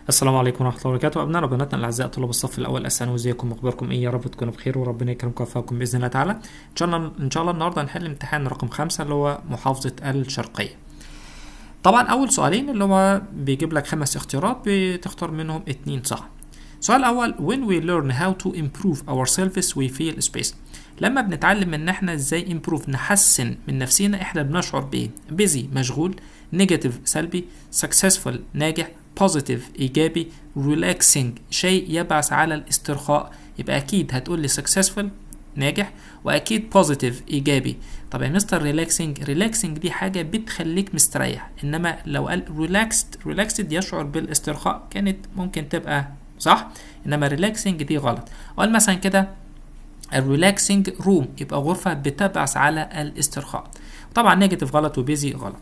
السلام عليكم ورحمة الله وبركاته. أبنائنا وبناتنا الأعزاء طلاب الصف الأول الثانوي، ازيكم وأخباركم إيه؟ يا رب تكونوا بخير وربنا يكرمكم ويوفقكم بإذن الله تعالى. إن شاء الله النهاردة هنحل امتحان رقم 5 اللي هو محافظة الشرقية. طبعا أول سؤالين اللي هو بيجيب لك 5 اختيارات بتختار منهم 2 صح. السؤال الأول when we learn how to improve ourselves we feel space. لما بنتعلم ان احنا ازاي improve نحسن من نفسينا احنا بنشعر بايه؟ busy مشغول، negative سلبي، successful ناجح، positive ايجابي، relaxing شيء يبعث على الاسترخاء. يبقى اكيد هتقول لي successful ناجح، واكيد positive ايجابي. طب يا مستر relaxing دي حاجه بتخليك مستريح، انما لو قال relaxed يشعر بالاسترخاء كانت ممكن تبقى صح، انما relaxing دي غلط. قال مثلا كده الريلاكسنج روم يبقى غرفة بتبعث على الاسترخاء. طبعا نيجاتيف غلط وبيزي غلط.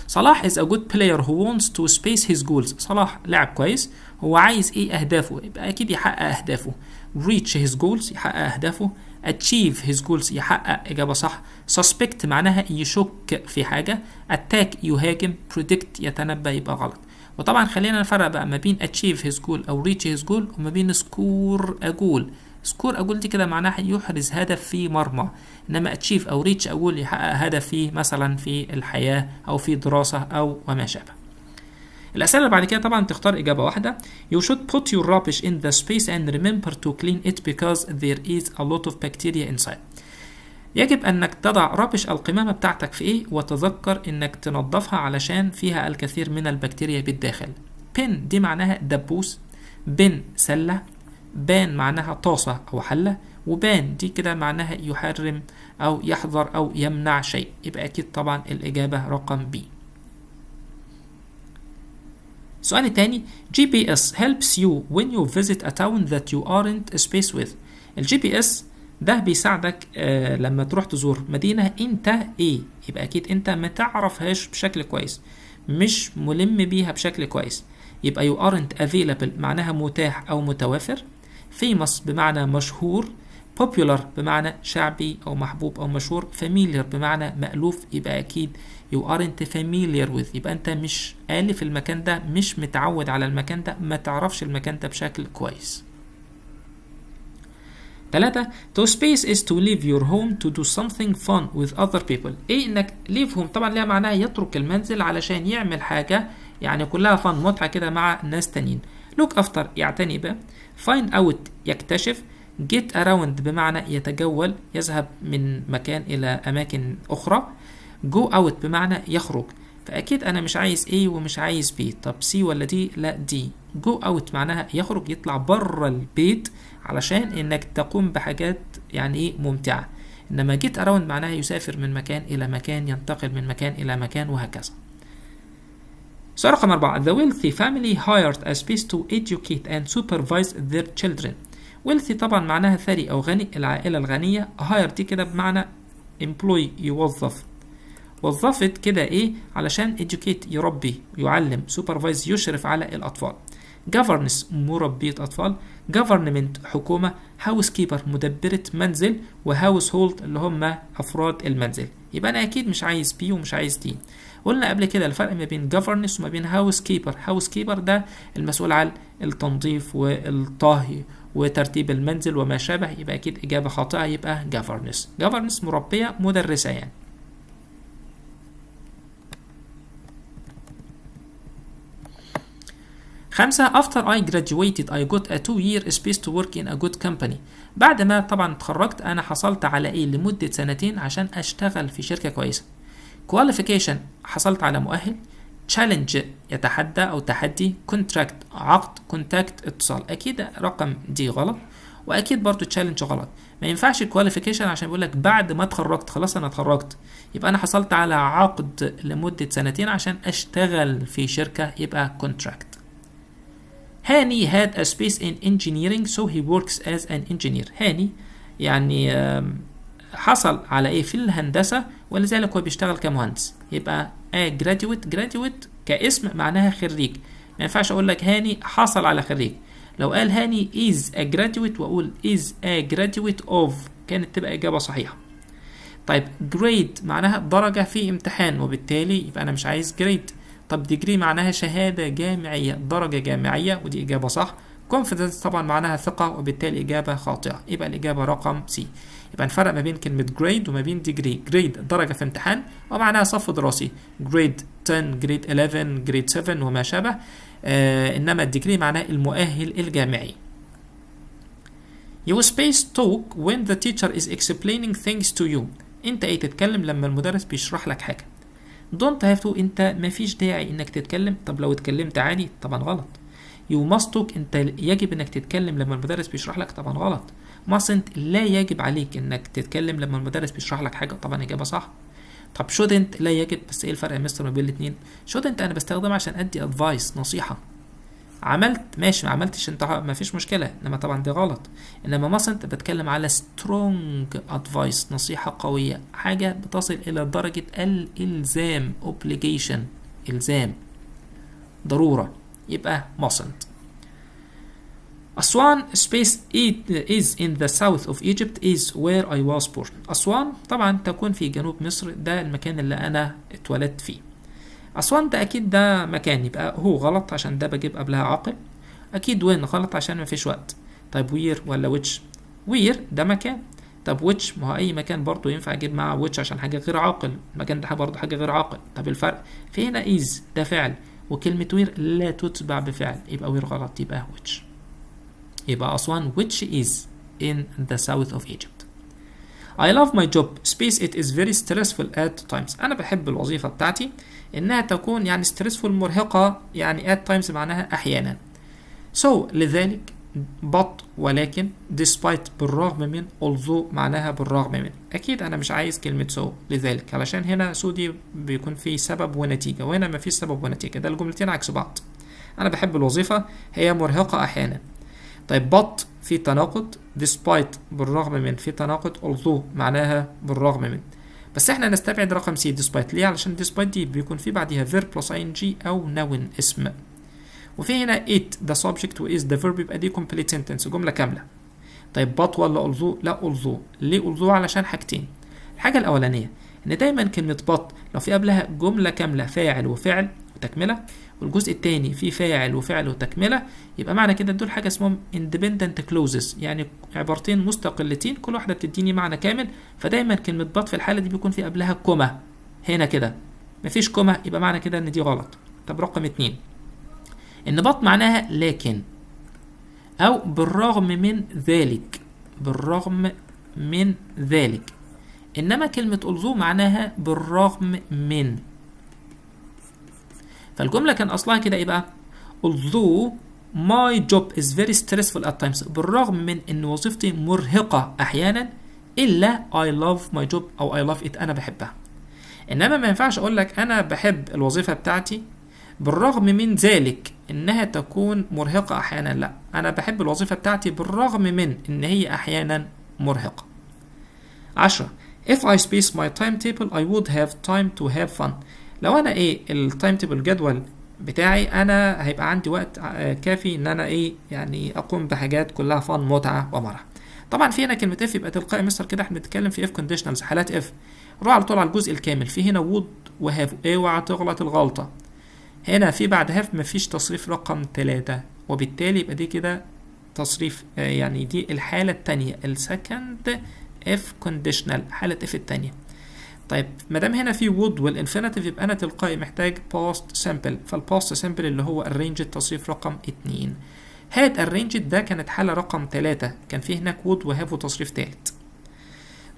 صلاح is a good player who wants to space his goals. صلاح لاعب كويس، هو عايز ايه اهدافه؟ يبقى اكيد يحقق اهدافه. reach his goals يحقق اهدافه. achieve his goals يحقق اجابة صح. suspect معناها يشك في حاجة. attack يهاجم. predict يتنبأ يبقى غلط. وطبعا خلينا نفرق بقى ما بين achieve his goal او reach his goal وما بين score a goal. سكور اقول دي كده معناها يحرز هدف في مرمى، انما اتشيف او ريتش اقول يحقق هدف في مثلا في الحياه او في دراسه او وما شابه. الاسئله اللي بعد كده طبعا تختار اجابه واحده. You should put your rubbish in the space and remember to clean it because there is a lot of bacteria inside. يجب انك تضع رابش القمامه بتاعتك في ايه، وتذكر انك تنظفها علشان فيها الكثير من البكتيريا بالداخل. بن دي معناها دبوس، بن سله، بان معناها طاسة أو حلة، وبان دي كده معناها يحرم أو يحظر أو يمنع شيء. يبقى أكيد طبعا الإجابة رقم B. السؤال الثاني GPS helps you when you visit a town that you aren't space with. الجي بي اس ده بيساعدك لما تروح تزور مدينة انت ايه، يبقى اكيد انت ما تعرفهاش بشكل كويس، مش ملم بيها بشكل كويس. يبقى you aren't available معناها متاح او متوافر. famous بمعنى مشهور. popular بمعنى شعبي أو محبوب أو مشهور. familiar بمعنى مألوف، يبقى أكيد you aren't familiar with، يبقى أنت مش آلف المكان ده، مش متعود على المكان ده، ما تعرفش المكان ده بشكل كويس. 3 to space is to leave your home to do something fun with other people. إيه إنك leave home طبعا لها معناها يترك المنزل علشان يعمل حاجة يعني كلها fun متعة كده مع ناس تانيين. look after يعتني به. find out يكتشف. get around بمعنى يتجول، يذهب من مكان إلى أماكن أخرى. go out بمعنى يخرج، فأكيد أنا مش عايز A ومش عايز B. طب C ولا D؟ لا D. go out معناها يخرج، يطلع بره البيت علشان إنك تقوم بحاجات يعني إيه ممتعة، إنما get around معناها يسافر من مكان إلى مكان، ينتقل من مكان إلى مكان وهكذا. سؤال رقم 4 The wealthy family hired a space to educate and supervise their children. wealthy طبعا معناها ثري أو غني، العائلة الغنية. hire دي كده بمعنى employ يوظف، وظفت كده إيه علشان educate يربي يعلم، supervise يشرف على الأطفال. governess مربية أطفال. government حكومة. housekeeper مدبرة منزل، وhousehold اللي هم أفراد المنزل. يبقى أنا أكيد مش عايز B ومش عايز D. قلنا قبل كده الفرق ما بين governess وما بين housekeeper ده المسؤول عن التنظيف والطهي وترتيب المنزل وما شابه، يبقى أكيد إجابة خاطئة، يبقى governess مربية مدرسة يعني. 5 After I graduated I got a 2-year space to work in a good company. بعد ما طبعا اتخرجت أنا حصلت على إيه لمدة 2 عشان أشتغل في شركة كويسة. qualification حصلت على مؤهل. challenge يتحدى أو تحدي. contract عقد. contact اتصال. أكيد رقم دي غلط، وأكيد برضو challenge غلط. ما ينفعش qualification عشان بيقولك بعد ما اتخرجت، خلاص أنا اتخرجت، يبقى أنا حصلت على عقد لمدة 2 عشان أشتغل في شركة، يبقى contract. هاني had a space in engineering so he works as an engineer. هاني يعني حصل على ايه في الهندسة ولذلك هو بيشتغل كمهندس، يبقى graduate كاسم معناها خريج. ما ينفعش اقول لك هاني حصل على خريج، لو قال هاني is a graduate واقول is a graduate of كانت تبقى اجابة صحيحة. طيب grade معناها درجة في امتحان، وبالتالي يبقى انا مش عايز grade. طب ديجري معناها شهادة جامعية، درجة جامعية، ودي إجابة صح. confidence طبعا معناها ثقة، وبالتالي إجابة خاطئة، يبقى الإجابة رقم سي. يبقى نفرق ما بين كلمة grade وما بين degree. grade درجة في امتحان ومعناها صف دراسي، grade 10 grade 11 grade 7 وما شابه. إنما الديجري معناه المؤهل الجامعي. You space talk when the teacher is explaining things to you. انت ايه تتكلم لما المدرس بيشرح لك حاجة. don't have to انت مفيش داعي انك تتكلم. طب لو اتكلمت عادي طبعا غلط. you must talk انت يجب انك تتكلم لما المدرس بيشرح لك طبعا غلط. mustn't لا يجب عليك انك تتكلم لما المدرس بيشرح لك حاجة طبعا اجابة صح. طب shouldn't لا يجب، بس ايه الفرق يا مستر ما بين الاتنين؟ shouldn't انا بستخدمها عشان ادي advice نصيحة. عملت ماشي، ما عملتش انت ما فيش مشكلة، انما طبعا دي غلط. انما مثلا انت بتكلم على strong advice نصيحة قوية، حاجة بتصل الى درجة الالزام obligation الزام ضرورة، يبقى mustn't. أسوان space is in the south of Egypt is where I was born. أسوان طبعا تكون في جنوب مصر، ده المكان اللي أنا اتولدت فيه. أسوان ده أكيد ده مكان، يبقى هو غلط عشان ده بجيب قبلها عاقل. أكيد وين غلط عشان مفيش وقت. طيب وير ولا ويتش؟ وير ده مكان. طب ويتش ما هو أي مكان برضه ينفع أجيب مع ويتش عشان حاجة غير عاقل، المكان ده برضه حاجة غير عاقل. طب الفرق في هنا إيز ده فعل، وكلمة وير لا تتبع بفعل، يبقى وير غلط، يبقى ويتش. يبقى أسوان which is in the south of Egypt. I love my job space it is very stressful at times. أنا بحب الوظيفة بتاعتي إنها تكون يعني stressful مرهقة، يعني at times معناها أحيانا. so لذلك but ولكن despite بالرغم من although معناها بالرغم من. أكيد أنا مش عايز كلمة so لذلك، علشان هنا so دي بيكون في سبب ونتيجة، وهنا ما فيش سبب ونتيجة، ده الجملتين عكس بعض. أنا بحب الوظيفة هي مرهقة أحيانا. طيب but في تناقض، despite بالرغم من في تناقض، although معناها بالرغم من. بس احنا نستبعد رقم سي despite. ليه؟ علشان despite دي بيكون في بعدها verb plus ing او noun اسم، وفي هنا it the subject و is the verb، يبقى دي complete sentence جملة كاملة. طيب but ولا although؟ لا although. ليه although؟ علشان حاجتين. الحاجة الأولانية إن دايما كلمة but لو في قبلها جملة كاملة فاعل وفعل وتكملة، والجزء الثاني فيه فاعل وفعل وتكملة، يبقى معنى كده دول حاجة اسمهم independent clauses، يعني عبارتين مستقلتين كل واحدة بتديني معنى كامل. فدايما كلمة but في الحالة دي بيكون في قبلها كوما. هنا كده مفيش كوما، يبقى معنى كده ان دي غلط. طب رقم 2 ان but معناها لكن او بالرغم من ذلك، بالرغم من ذلك. انما كلمة although معناها بالرغم من. فالجملة كان أصلها كده إيه بقى؟ although my job is very stressful at times، بالرغم من إن وظيفتي مرهقة أحيانا، إلا I love my job أو I love it، أنا بحبها. إنما ما ينفعش أقول لك أنا بحب الوظيفة بتاعتي بالرغم من ذلك إنها تكون مرهقة أحيانا، لا، أنا بحب الوظيفة بتاعتي بالرغم من إن هي أحيانا مرهقة. 10 if I space my timetable I would have time to have fun. لو انا ايه التايم تيبل الجدول بتاعي، انا هيبقى عندي وقت كافي ان انا ايه يعني اقوم بحاجات كلها فن متعه ومرح. طبعا في هنا كلمه اف يبقى تلقائي مستر كده احنا بنتكلم في اف كونديشنالز، حالات اف. روح على طول على الجزء الكامل، في هنا وود وهاف، اوعى تغلط الغلطه. هنا في بعد هاف مفيش تصريف رقم 3، وبالتالي يبقى دي كده تصريف يعني دي الحاله الثانيه، السكند اف كونديشنال، حاله اف الثانيه. طيب مادام هنا في would والانفينيتيف، يبقى انا تلقائي محتاج past simple، فالpast simple اللي هو arranged تصريف رقم 2. had arranged ده كانت حالة رقم 3، كان في هناك would وhave وتصريف ثالث.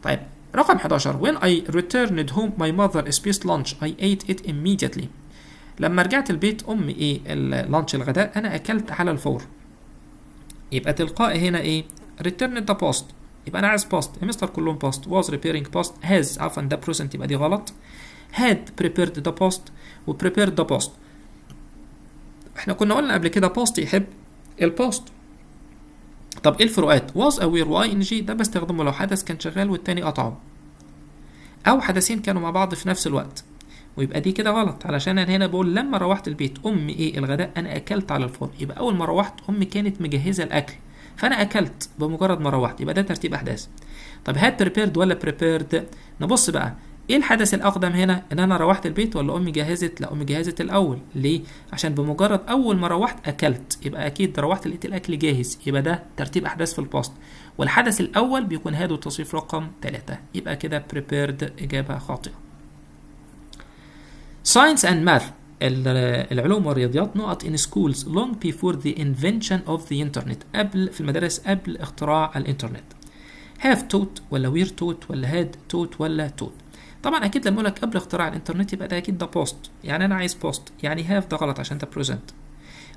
طيب رقم 11 when I returned home my mother spaced lunch I ate it immediately. لما رجعت البيت أمي إيه اللانش الغداء أنا أكلت على الفور. يبقى تلقائي هنا إيه returned the past، يبقى أنا عايز past يا مستر كلهم past. was repairing past، has عفوا ده present يبقى دي غلط. had prepared the past و prepared the past. احنا كنا قلنا قبل كده past يحب الباست. طب ايه الفروقات؟ was aware و ing ده بستخدمه لو حدث كان شغال والتاني قطعه، أو حدثين كانوا مع بعض في نفس الوقت، ويبقى دي كده غلط. علشان أنا هنا بقول لما روحت البيت أمي إيه الغداء أنا أكلت على الفور، يبقى أول ما روحت أمي كانت مجهزة الأكل فأنا أكلت بمجرد ما روحت، يبقى ده ترتيب أحداث. طب had prepared ولا prepared؟ نبص بقى ايه الحدث الاقدم هنا؟ ان انا روحت البيت ولا امي جهزت؟ لا، امي جهزت الاول. ليه؟ عشان بمجرد اول ما روحت اكلت، يبقى اكيد روحت لقيت الاكل جاهز، يبقى ده ترتيب احداث في الباست، والحدث الاول بيكون هادو التصريف رقم 3، يبقى كده prepared اجابه خاطئه. Science and Math العلوم والرياضيات نقط in schools long before the invention of the internet قبل في المدارس قبل اختراع الانترنت. have taught ولا were taught ولا had taught ولا taught؟ طبعا اكيد لما اقول لك قبل اختراع الانترنت يبقى ده اكيد ده post، يعني انا عايز post، يعني have ده غلط عشان ده present.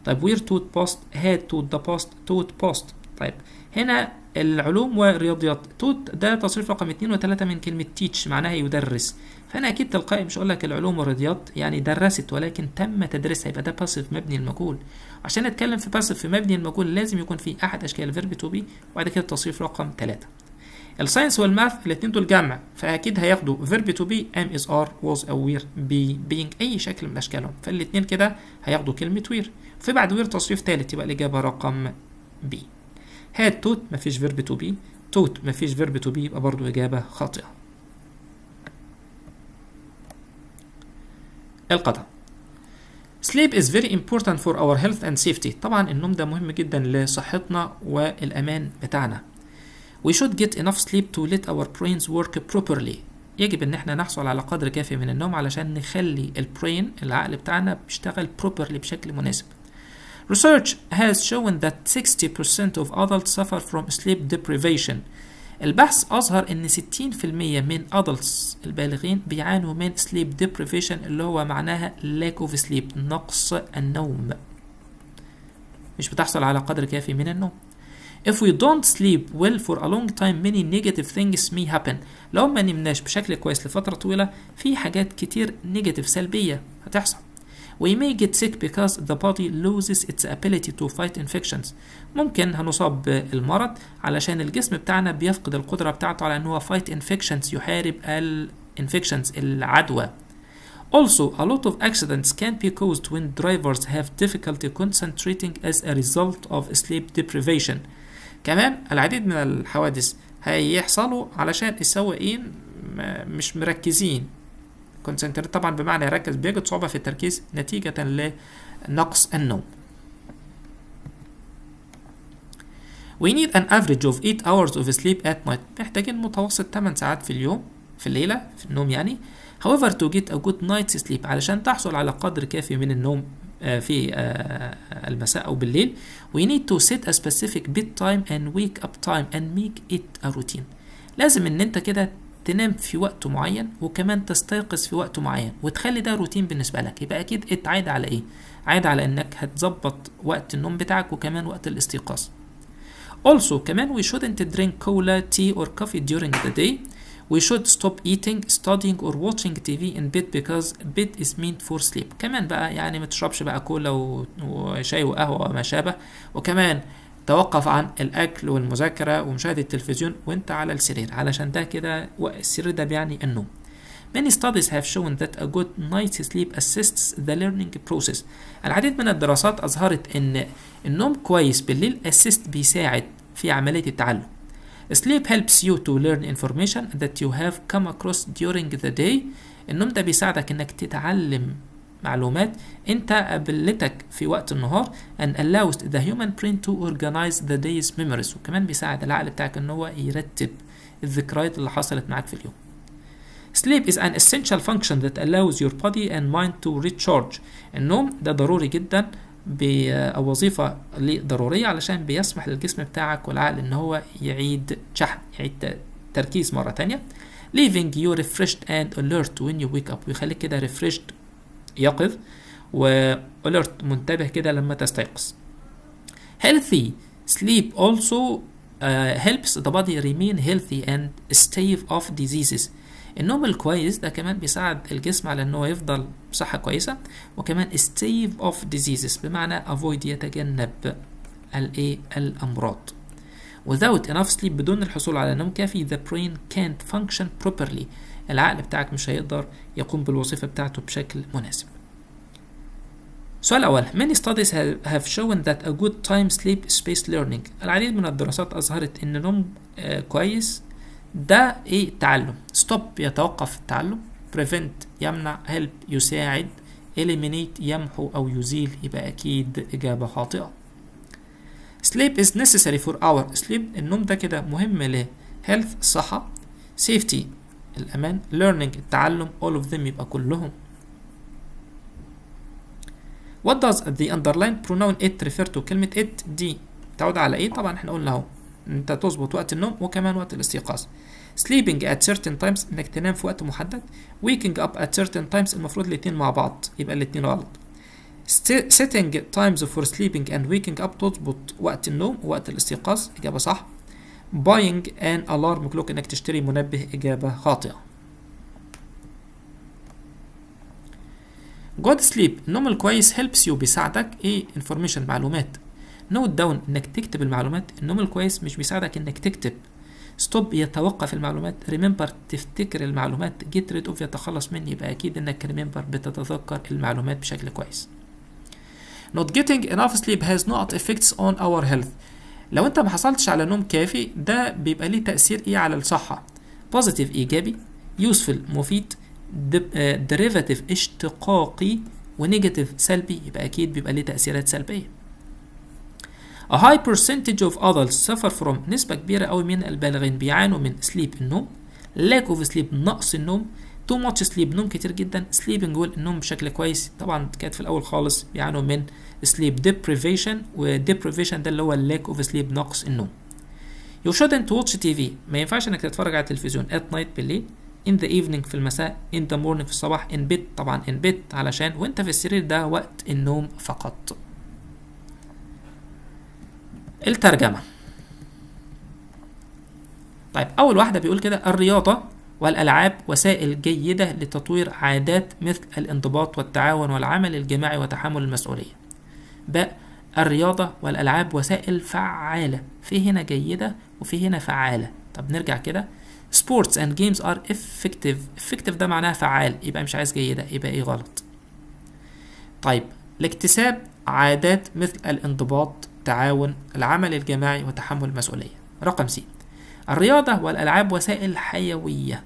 طيب were taught post، had taught ده post، taught post. طيب هنا العلوم والرياضيات taught ده تصريف رقم 2 و3 من كلمة teach معناها يدرس، فأنا أكيد تلقائي مش هقول لك العلوم والرياضيات يعني درست ولكن تم تدريسها، يبقى ده passive مبني المجهول. عشان نتكلم في passive في مبني المجهول لازم يكون في أحد أشكال verb to be وبعد كده التصريف رقم 3. الساينس والماث الاثنين دول جمع، فأكيد هياخدوا verb to be am is are was أو were be being أي شكل من أشكالهم، فالاثنين كده هياخدوا كلمة were، في بعد were تصريف ثالث يبقى الإجابة رقم B. had taught مفيش verb to be، taught مفيش verb to be يبقى برضو إجابة خاطئة. القطع. sleep is very important for our health and safety. طبعا النوم ده مهم جدا لصحتنا والأمان بتاعنا. we should get enough sleep to let our brains work properly. يجب ان احنا نحصل على قدر كافي من النوم علشان نخلي البرين العقل بتاعنا بيشتغل properly بشكل مناسب. research has shown that 60% of adults suffer from sleep deprivation. البحث أظهر إن 60% من adults البالغين بيعانوا من sleep deprivation اللي هو معناها lack of sleep نقص النوم، مش بتحصل على قدر كافي من النوم. If we don't sleep well for a long time many negative things may happen. لو ما نمناش بشكل كويس لفترة طويلة في حاجات كتير نيجاتيف سلبية هتحصل. We may get sick because the body loses its ability to fight infections. ممكن هنصاب بالمرض علشان الجسم بتاعنا بيفقد القدرة بتاعته على أنه fight infections يحارب infections العدوى. Also, a lot of accidents can be caused when drivers have difficulty concentrating as a result of sleep deprivation. كمان العديد من الحوادث هيحصلوا علشان السواقين مش مركزين. concentrate طبعا بمعنى يركز، بيجد صعوبة في التركيز نتيجة لنقص النوم. We need an average of 8 hours of sleep at night. محتاجين متوسط 8 ساعات في اليوم في الليلة في النوم يعني. However, to get a good night's sleep علشان تحصل على قدر كافي من النوم في المساء أو بالليل we need to set a specific bedtime and wake up time and make it a routine. لازم ان انت كده تنام في وقت معين وكمان تستيقظ في وقت معين وتخلي ده روتين بالنسبة لك. يبقى اكيد عايد على ايه؟ عايد على انك هتظبط وقت النوم بتاعك وكمان وقت الاستيقاظ. Also كمان we shouldn't drink cola, tea or coffee during the day. We should stop eating, studying or watching TV in bed because bed is meant for sleep. كمان بقى يعني ما تشربش بقى كولا وشاي وقهوة وما شابه، وكمان توقف عن الأكل والمذاكرة ومشاهدة التلفزيون وانت على السرير علشان ده كده السرير ده بيعني النوم. Many studies have shown that a good night's sleep assists the learning process. العديد من الدراسات أظهرت إن النوم كويس بالليل assist بيساعد في عملية التعلم. Sleep helps you to learn information that you have come across during the day. النوم ده بيساعدك انك تتعلم معلومات انت قابلتك في وقت النهار and allows the human brain to organize the day's memories. وكمان بيساعد العقل بتاعك ان هو يرتب الذكريات اللي حصلت معاك في اليوم. Sleep is an essential function that allows your body and mind to recharge. النوم ده ضروري جدا أو وظيفة ضرورية علشان بيسمح للجسم بتاعك والعقل ان هو يعيد شحن، يعيد تركيز مرة تانية. leaving you refreshed and alert when you wake up. ويخليك كده refreshed يقظ و alert منتبه كده لما تستيقظ. healthy sleep also helps the body remain healthy and stave off diseases. النوم الكويس ده كمان بيساعد الجسم على انه يفضل بصحة كويسة وكمان stave off diseases بمعنى avoid يتجنب الأمراض. without enough sleep بدون الحصول على نوم كافي the brain can't function properly. العقل بتاعك مش هيقدر يقوم بالوظيفة بتاعته بشكل مناسب. السؤال الأول many studies have shown that a good time sleep space learning. العديد من الدراسات أظهرت إن نوم كويس ده ايه؟ التعلم. stop يتوقف التعلم، prevent يمنع، help يساعد، eliminate يمحو او يزيل، يبقى اكيد اجابة خاطئة. sleep is necessary for our sleep، النوم ده كده مهم ل health الصحة، safety الأمان، learning التعلم، all of them يبقى كلهم. what does the underlined pronoun it refer to؟ كلمة it دي تعود على ايه؟ طبعا احنا قلنا اهو انت تظبط وقت النوم وكمان وقت الاستيقاظ. sleeping at certain times انك تنام في وقت محدد، waking up at certain times المفروض الاتنين مع بعض يبقى الاتنين غلط. setting times for sleeping and waking up تظبط وقت النوم ووقت الاستيقاظ، إجابة صح. buying an alarm clock انك تشتري منبه، إجابة خاطئة. good sleep النوم الكويس helps you بيساعدك ايه؟ information معلومات. note down انك تكتب المعلومات، النوم الكويس مش بيساعدك انك تكتب. stop يتوقف المعلومات، remember تفتكر المعلومات، get rid of يتخلص منه، يبقى اكيد انك remember بتتذكر المعلومات بشكل كويس. not getting enough sleep has not effects on our health، لو انت ما حصلتش على نوم كافي ده بيبقى ليه تأثير ايه على الصحة؟ positive ايجابي، useful مفيد، derivative اشتقاقي، ونيجاتيف سلبي، يبقى اكيد بيبقى ليه تأثيرات سلبية. A high percentage of adults suffer from نسبة كبيرة قوي من البالغين بيعانوا من sleep النوم، lack of sleep نقص النوم، too much sleep نوم كتير جدا، sleeping well النوم بشكل كويس. طبعا كانت في الأول خالص بيعانوا من sleep deprivation، و deprivation ده اللي هو lack of sleep نقص النوم. You shouldn't watch TV ما ينفعش انك تتفرج على التلفزيون at night بالليل، in the evening في المساء، in the morning في الصباح، in bed طبعا in bed علشان وانت في السرير ده وقت النوم فقط. الترجمة. طيب أول واحدة بيقول كده الرياضة والألعاب وسائل جيدة لتطوير عادات مثل الانضباط والتعاون والعمل الجماعي وتحمل المسؤولية. باء الرياضة والألعاب وسائل فعالة، في هنا جيدة وفي هنا فعالة. طب نرجع كده sports and games are effective ده معناها فعال، يبقى مش عايز جيدة، يبقى ايه غلط. طيب لاكتساب عادات مثل الانضباط، تعاون، العمل الجماعي وتحمل المسؤولية. رقم سي الرياضة والألعاب وسائل حيوية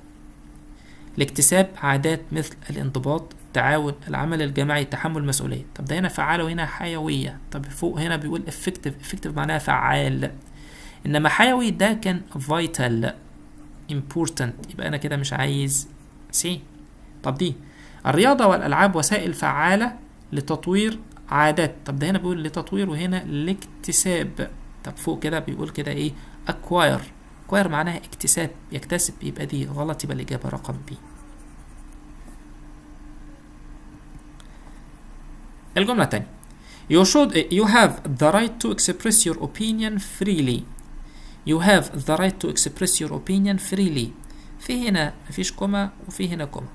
لاكتساب عادات مثل الانضباط، تعاون، العمل الجماعي، تحمل المسؤولية. طب ده هنا فعالة وهنا حيوية. طب فوق هنا بيقول effective معناها فعال، إنما حيوي ده كان vital important، يبقى أنا كده مش عايز سي. طب دي الرياضة والألعاب وسائل فعالة لتطوير عادات، طب ده هنا بيقول لتطوير وهنا لاكتساب. طب فوق كده بيقول كده ايه؟ acquire معناها اكتساب، يكتسب، يبقى دي غلط، يبقى الإجابة رقم بي. الجملة التانية you have the right to express your opinion freely. you have the right to express your opinion freely، في هنا مفيش كوما وفي هنا كوما.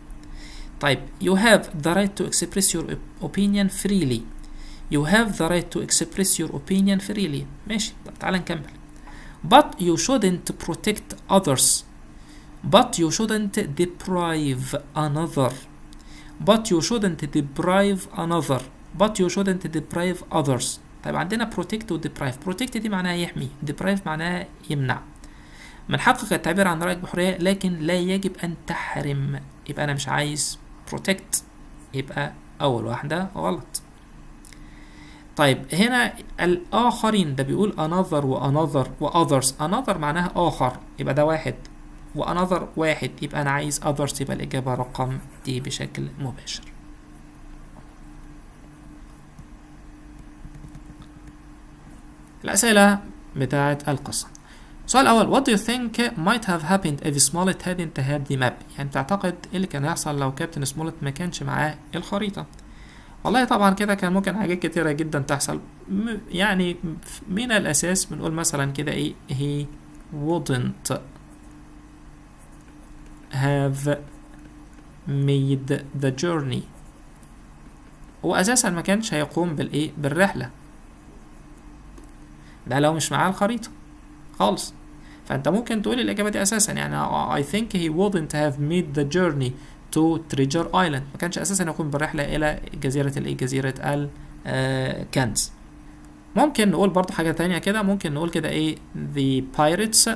طيب you have the right to express your opinion freely، you have the right to express your opinion freely، ماشي. طب تعال نكمل. but you shouldn't protect others، but you shouldn't deprive another، but you shouldn't deprive another، but you shouldn't deprive others. طيب عندنا protect و deprive. protect دي معناها يحمي، deprive معناها يمنع. من حقك التعبير عن رأيك بحرية لكن لا يجب أن تحرم، يبقى أنا مش عايز protect، يبقى أول واحدة غلط. طيب هنا الآخرين ده بيقول another و another و others، another معناها آخر يبقى ده واحد، و another واحد، يبقى أنا عايز others، يبقى الإجابة رقم دي بشكل مباشر. الأسئلة بتاعة القصة. السؤال الأول what do you think might have happened if Smollett hadn't had the map؟ يعني تعتقد إيه اللي كان هيحصل لو كابتن سمولت ما كانش معاه الخريطة؟ والله طبعا كده كان ممكن حاجات كتيرة جدا تحصل، يعني من الأساس بنقول مثلا كده إيه he wouldn't have made the journey، هو أساسا ما كانش هيقوم بالإيه؟ بالرحلة، ده لو مش معاه الخريطة خالص. فأنت ممكن تقول الإجابة دي أساسا، يعني I think he wouldn't have made the journey to Treasure Island، ما كانش أساسا يقوم بالرحلة إلى جزيرة الإيه؟ جزيرة الكنز. ممكن نقول برضو حاجة تانية كده، ممكن نقول كده إيه the pirates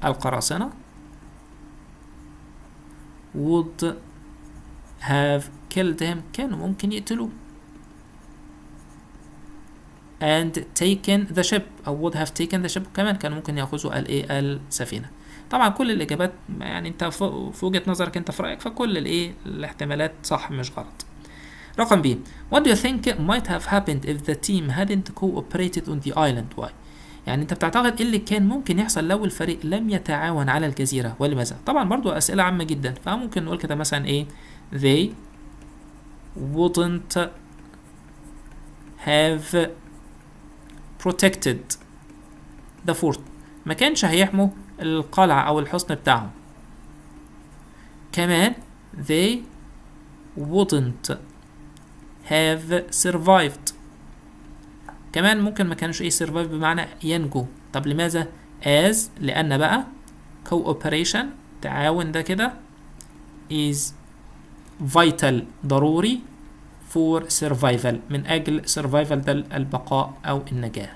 القراصنة would have killed him كانوا ممكن يقتلوه and taken the ship أو would have taken the ship كمان كانوا ممكن يأخذوا السفينة. طبعا كل الإجابات يعني انت في وجهة نظرك انت في رأيك، فكل الاحتمالات صح مش غلط. رقم B what do you think might have happened if the team hadn't cooperated on the island why؟ يعني انت بتعتقد ايه اللي كان ممكن يحصل لو الفريق لم يتعاون على الجزيرة ولماذا؟ طبعا برضو أسئلة عامة جدا، فممكن نقول كده مثلا ايه they wouldn't have protected the fort ما كانش هيحموا القلعة أو الحصن بتاعهم. كمان they wouldn't have survived كمان ممكن ما كانوش survive بمعنى ينجو. طب لماذا؟ as لأن بقى cooperation تعاون ده كده is vital ضروري for survival من أجل survival ده البقاء أو النجاة.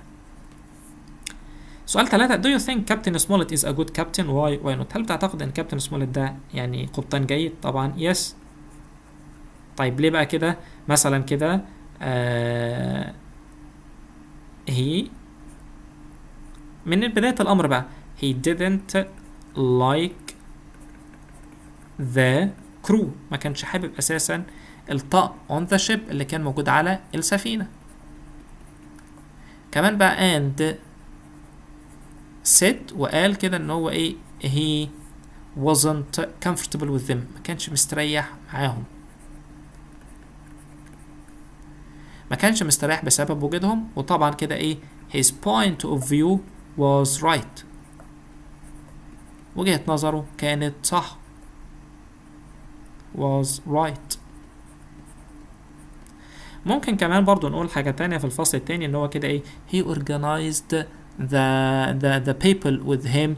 سؤال 3 do you think Captain Smollett is a good captain why not؟ هل بتعتقد ان كابتن سموليت ده يعني قبطان جيد؟ طبعا yes. طيب ليه بقى كده؟ مثلا كده he من بداية الأمر بقى he didn't like the crew ما كانش حابب أساسا الطاقم on the ship اللي كان موجود على السفينة. كمان بقى and said وقال كده ان هو ايه he wasn't comfortable with them ما كانش مستريح معاهم، ما كانش مستريح بسبب وجودهم، وطبعا كده ايه his point of view was right وجهة نظره كانت صح was right. ممكن كمان برضو نقول حاجة تانية في الفصل التاني ان هو كده ايه he organized the people with him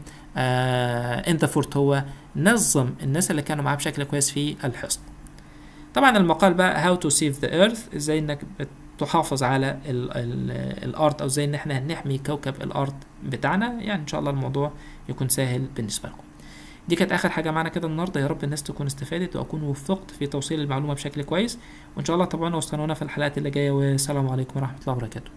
in the fort هو نظم الناس اللي كانوا معاه بشكل كويس في الحصن. طبعا المقال بقى how to save the earth ازاي انك تحافظ على الارض او ازاي ان احنا نحمي كوكب الارض بتاعنا. يعني ان شاء الله الموضوع يكون سهل بالنسبة لكم. دي كانت اخر حاجة معنا كده النهاردة، يا رب الناس تكون استفادت واكون وفقت في توصيل المعلومة بشكل كويس، وان شاء الله طبعا واستنونا في الحلقات اللي جاية، والسلام عليكم ورحمة الله وبركاته.